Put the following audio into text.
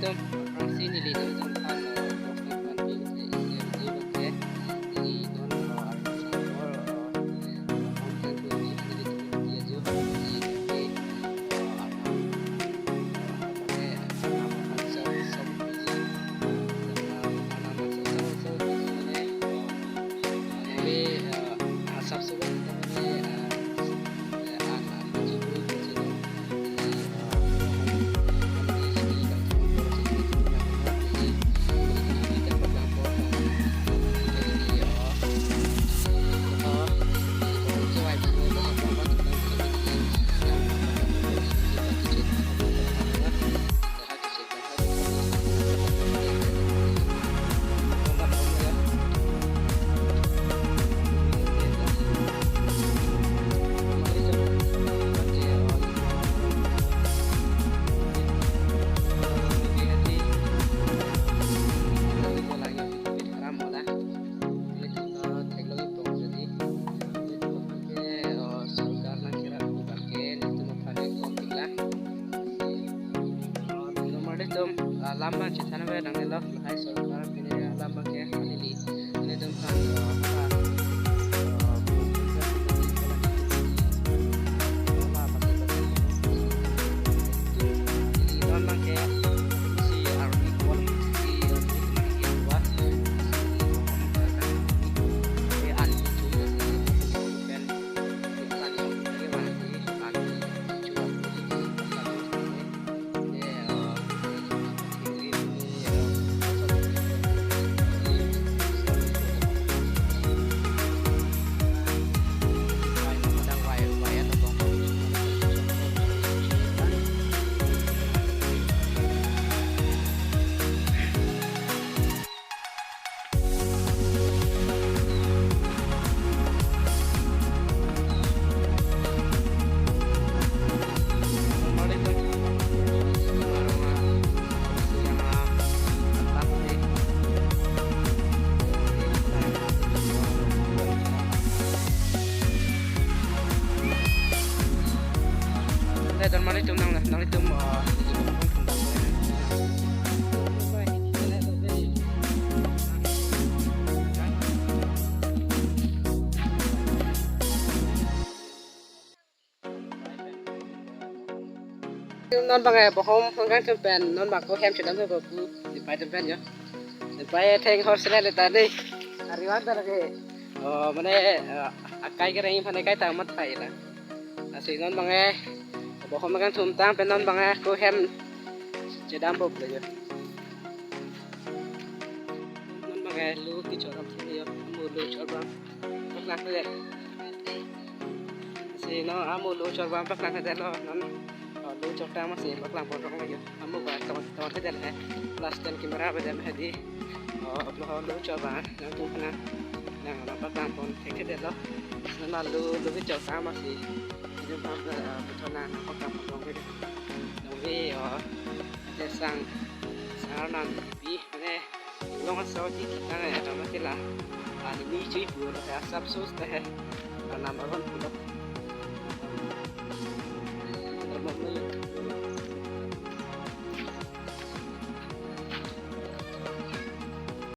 itu orang sini lihat itu kan kan di jadi non orang Singapura konten tuh di dia juga di asap sudah lambang citana be nang lo hai sarkar pine lambang ke anili ne dum kan lambang ke si army quality wa e ani chu ben kan ke wa ani chu dan mari tum nang tum non bangai bohong hongkang tempen non bak ko hem chedam ko bu di pai tempen yo di pai theng hor sele le ta dei ariwan ta lage mane akai ke rai phane kai ta mat pai la asi non bangai bohong makan thum tang pen non bangai ko hem chedam bo le yo non bangai lu ki choram se yo mu lu choram pak nak le asi no amu lu choram pak nak le lo non lu chokta masih baklang pondok lagi amu ba kawan kita lah plus dan kamera pada hadi lu coba yang tu pernah yang baklang pon kita lo nama lu coba masih itu betul nak baklang pondok gitu tapi desang saranan bi mana long asal di kita ya masih lah ini cuy buat asap sus teh nama orang pondok